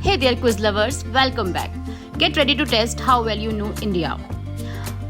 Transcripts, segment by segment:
Hey there, quiz lovers, welcome back. Get ready to test how well you know India.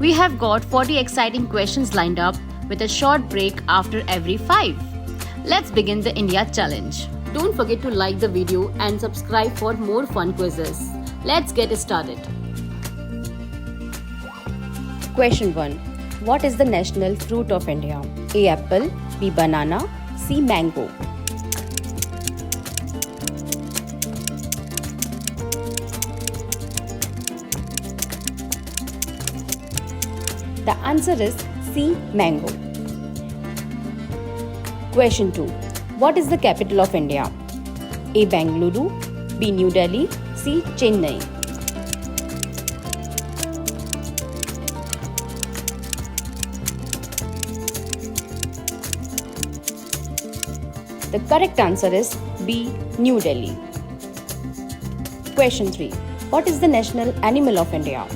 We have got 40 exciting questions lined up with a short break after every 5. Let's begin the India challenge. Don't forget to like the video and subscribe for more fun quizzes. Let's get started. Question 1. What is the national fruit of India? A. Apple, B. Banana, C. Mango. The answer is C. Mango. Question 2. What is the capital of India? A. Bengaluru, B. New Delhi, C. Chennai. The correct answer is B. New Delhi. Question 3. What is the national animal of India?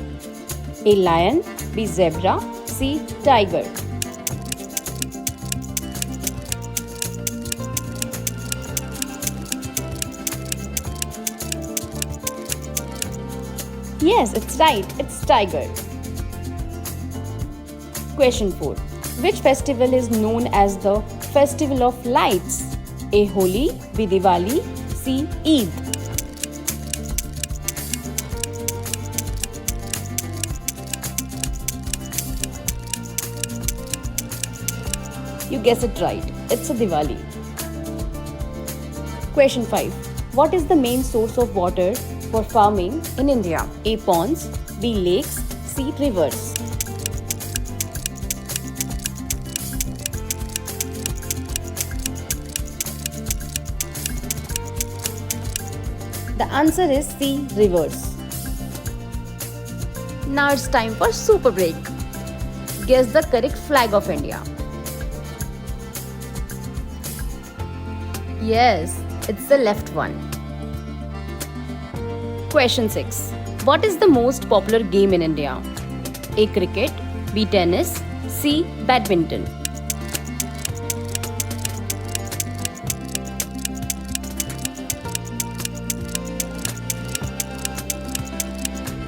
A. Lion, B. Zebra, C. Tiger. Yes, it's right. It's tiger. Question 4. Which festival is known as the Festival of Lights? A. Holi, B. Diwali, C. Eid. You guess it right. It's a Diwali. Question 5. What is the main source of water for farming in India? A. Ponds, B. Lakes, C. Rivers. The answer is C. Rivers. Now it's time for super break. Guess the correct flag of India. Yes, it's the left one. Question 6. What is the most popular game in India? A. Cricket, B. Tennis, C. Badminton.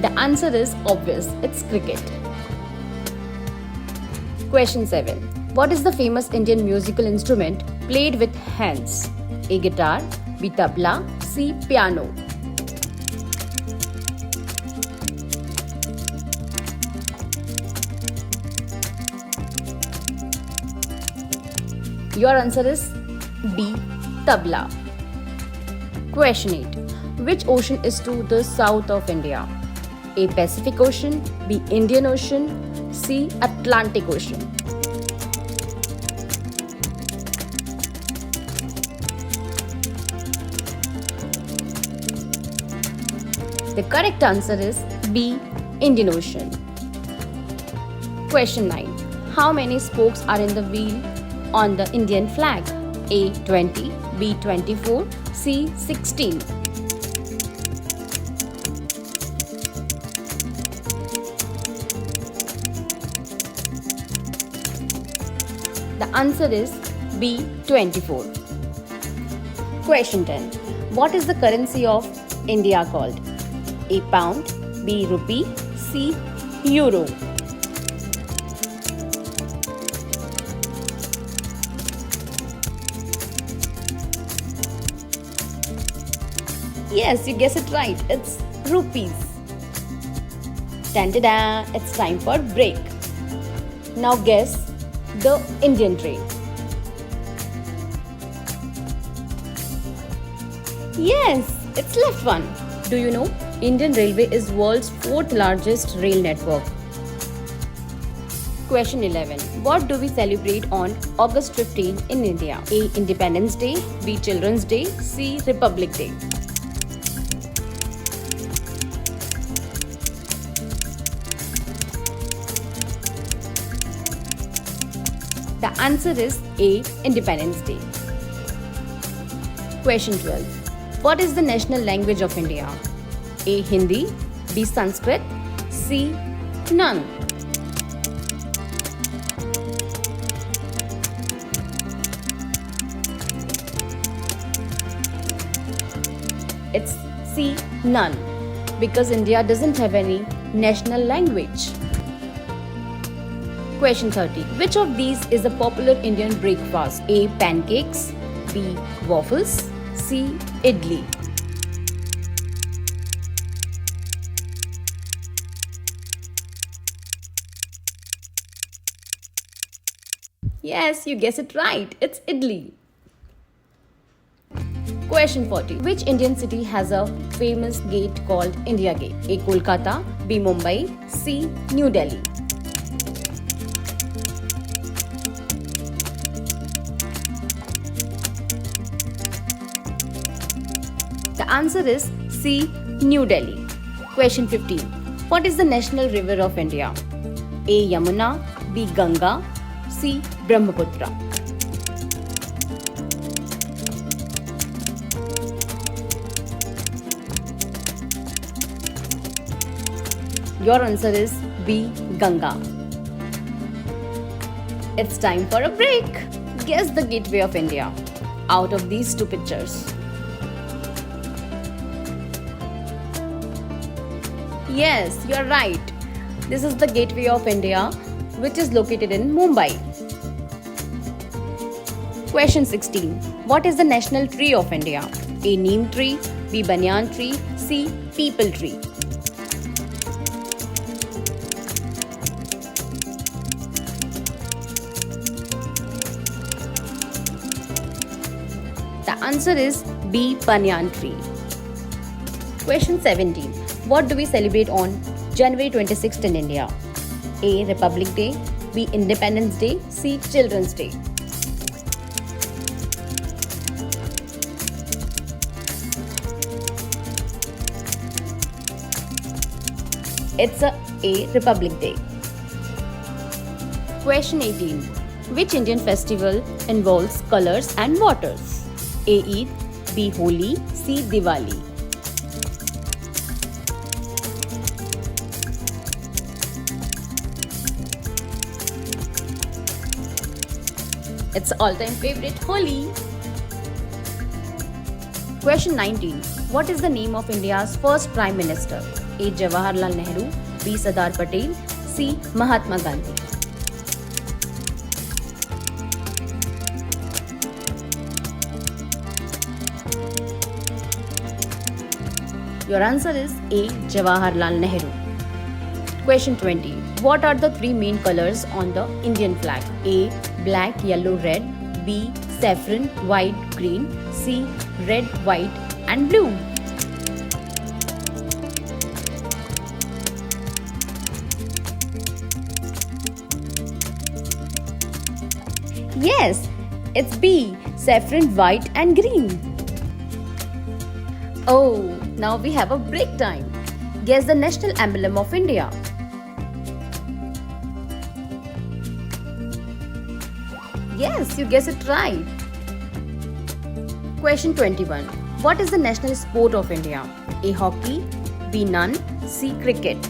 The answer is obvious. It's cricket. Question 7. What is the famous Indian musical instrument played with hands? A. Guitar, B. Tabla, C. Piano. Your answer is B. Tabla. Question 8. Which ocean is to the south of India? A. Pacific Ocean, B. Indian Ocean, C. Atlantic Ocean. The correct answer is B. Indian Ocean. Question 9. How many spokes are in the wheel on the Indian flag? A. 20, B. 24, C. 16. The answer is B. 24. Question 10. What is the currency of India called? A. Pound, B. Rupee, C. Euro. Yes, you guess it right. It's rupees. Ta-da! It's time for break. Now guess the Indian train. Yes, it's left one. Do you know Indian Railway is world's 4th largest rail network? Question 11. What do we celebrate on August 15 in India? A. Independence Day, B. Children's Day, C. Republic Day. The answer is A. Independence Day. Question 12. What is the national language of India? A. Hindi, B. Sanskrit, C. None. It's C. None. Because India doesn't have any national language. Question 30. Which of these is a popular Indian breakfast? A. Pancakes. B. Waffles. C. Idli. Yes, you guessed it right. It's idli. Question 40. Which Indian city has a famous gate called India Gate? A. Kolkata. B. Mumbai. C. New Delhi. The answer is C. New Delhi. Question 15. What is the national river of India? A. Yamuna. B. Ganga. C. Brahmaputra. Your answer is B. Ganga. It's time for a break. Guess the gateway of India out of these two pictures. Yes, you're right. This is the gateway of India, which is located in Mumbai. Question 16. What is the national tree of India? A. Neem tree. B. Banyan tree. C. Peepal tree. The answer is B. Banyan tree. Question 17. What do we celebrate on January 26th in India? A. Republic Day. B. Independence Day. C. Children's Day. It's A. Republic Day. Question 18. Which Indian festival involves colors and waters? A. Eid. B. Holi. C. Diwali. It's all-time favorite, Holi. Question 19. What is the name of India's first Prime Minister? A. Jawaharlal Nehru. B. Sardar Patel. C. Mahatma Gandhi. Your answer is A. Jawaharlal Nehru. Question 20. What are the three main colors on the Indian flag? A. Black, yellow, red. B. Saffron, white, green. C. Red, white and blue. Yes, it's B. Saffron, white and green. Oh, now we have a break time. Guess the national emblem of India. Yes, you guessed it right. Question 21. What is the national sport of India? A. Hockey. B. None. C. Cricket.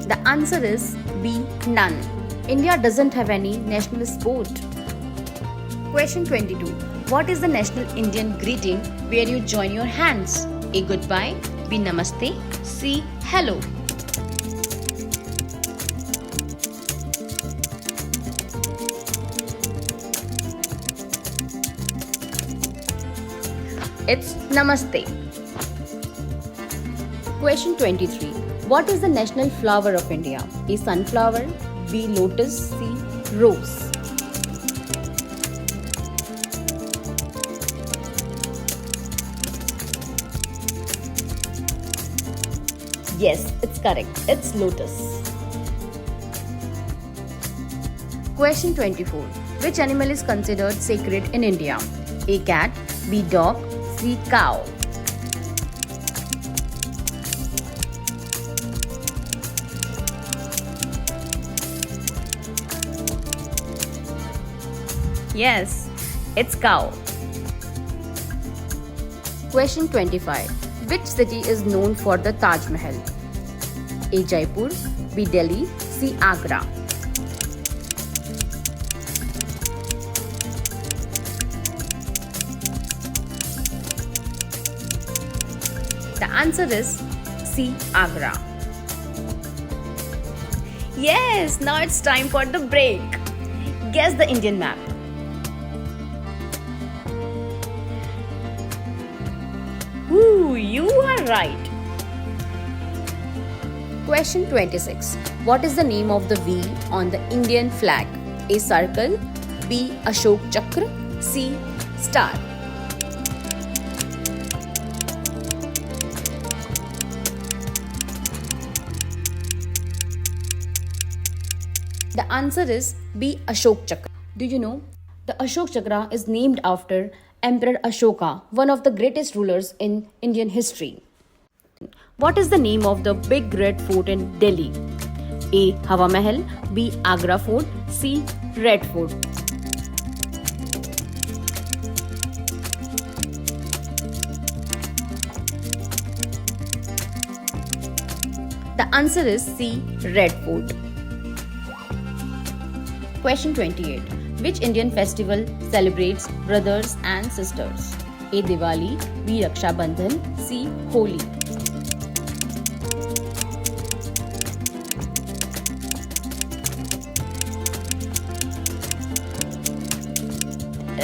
The answer is B. None. India doesn't have any national sport. Question 22. What is the national Indian greeting where you join your hands? A. Goodbye. B. Namaste. C. Hello. It's Namaste. Question 23. What is the national flower of India? A. Sunflower. B. Lotus. C. Rose. Yes, it's correct. It's lotus. Question 24. Which animal is considered sacred in India? A. Cat. B. Dog. C. Cow. Yes, it's cow. Question 25. Which city is known for the Taj Mahal? A. Jaipur. B. Delhi. C. Agra. answer is C. Agra. Yes, now it's time for the break. Guess the Indian map. Ooh, you are right. Question 26. What is the name of the V on the Indian flag? A. Circle, B. Ashok Chakra, C. Star. The answer is B. Ashok Chakra. Do you know? The Ashok Chakra is named after Emperor Ashoka, one of the greatest rulers in Indian history. What is the name of the big red fort in Delhi? A. Hawa Mahal, B. Agra Fort, C. Red Fort. The answer is C. Red Fort. Question 28. Which Indian festival celebrates brothers and sisters? A. Diwali, B. Raksha Bandhan, C. Holi.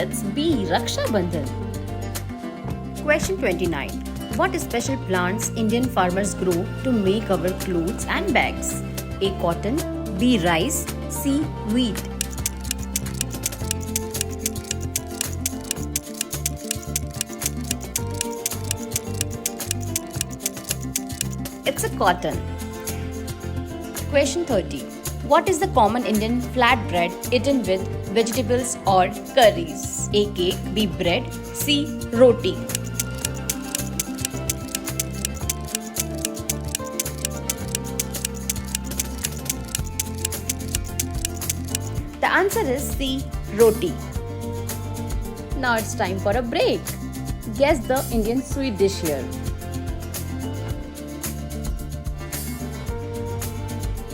It's B. Raksha Bandhan. Question 29. What special plants Indian farmers grow to make our clothes and bags? A. Cotton, B. Rice, C. Wheat. It's a cotton. Question 30. What is the common Indian flatbread eaten with vegetables or curries? A. Cake, B. Bread, C. Roti. The answer is C. Roti. Now it's time for a break. Guess the Indian sweet dish here.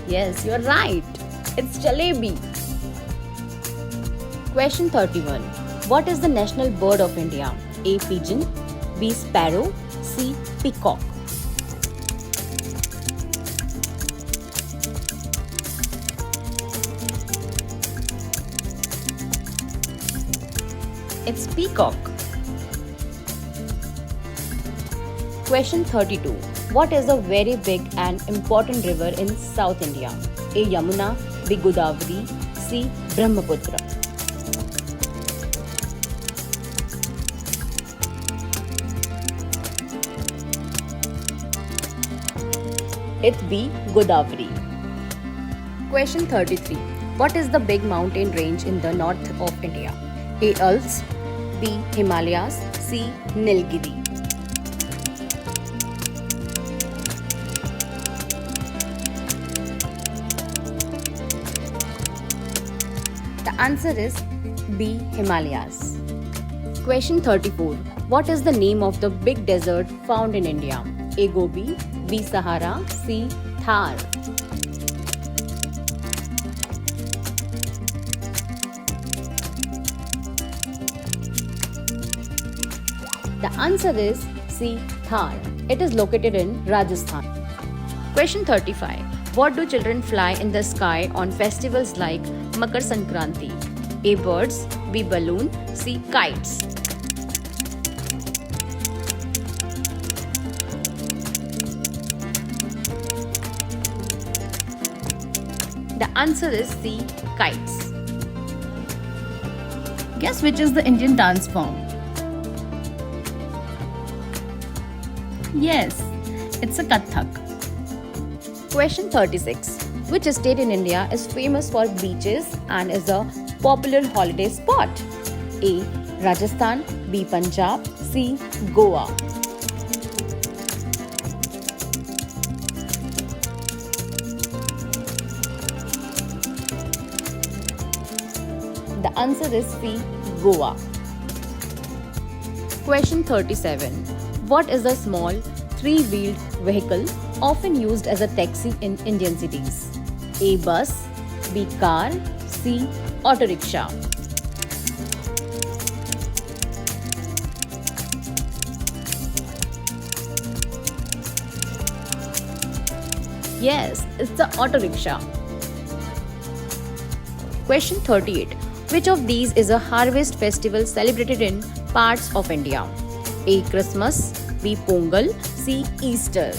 Yes, you're right. It's jalebi. Question 31. What is the national bird of India? A. Pigeon, B. Sparrow, C. Peacock. It's peacock. Question 32. What is a very big and important river in South India? A. Yamuna, B. Godavari, C. Brahmaputra. It's B. Godavari. Question 33. What is the big mountain range in the north of India? A. Alps, B. Himalayas, C. Nilgiri. The answer is B. Himalayas. Question 34. What is the name of the big desert found in India? A. Gobi, B. Sahara, C. Thar. The answer is C. Thar. It is located in Rajasthan. Question 35. What do children fly in the sky on festivals like Makar Sankranti? A. Birds, B. Balloon, C. Kites. The answer is C. Kites. Guess which is the Indian dance form? Yes, it's a Kathak. Question 36. Which state in India is famous for beaches and is a popular holiday spot? A. Rajasthan, B. Punjab, C. Goa. The answer is C. Goa. Question 37. What is a small three-wheeled vehicle often used as a taxi in Indian cities? A. Bus, B. Car, C. Auto rickshaw. Yes, it's the auto rickshaw. Question 38. Which of these is a harvest festival celebrated in parts of India? A. Christmas, B. Pongal, C. Easter.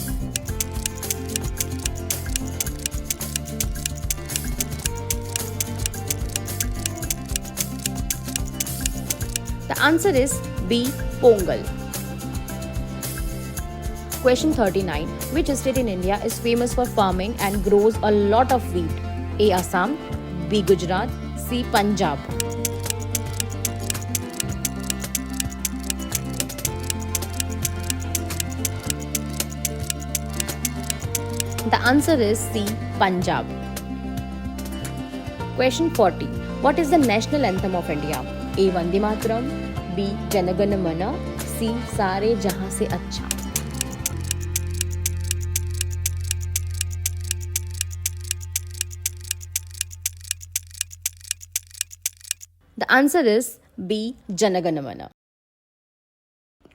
The answer is B. Pongal. Question 39. Which state in India is famous for farming and grows a lot of wheat? A. Assam, B. Gujarat, C. Punjab. The answer is C. Punjab. Question 40. What is the national anthem of India? A. Vande Mataram, B. Jana Gana Mana, C. Saare Jahan Se Acha. The answer is B. Jana Gana Mana.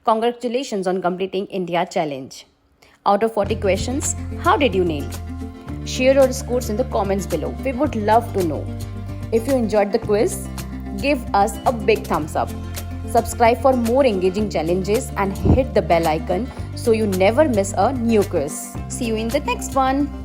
Congratulations on completing India Challenge. Out of 40 questions, how did you nail? Share your scores in the comments below. We would love to know. If you enjoyed the quiz, give us a big thumbs up. Subscribe for more engaging challenges and hit the bell icon so you never miss a new quiz. See you in the next one.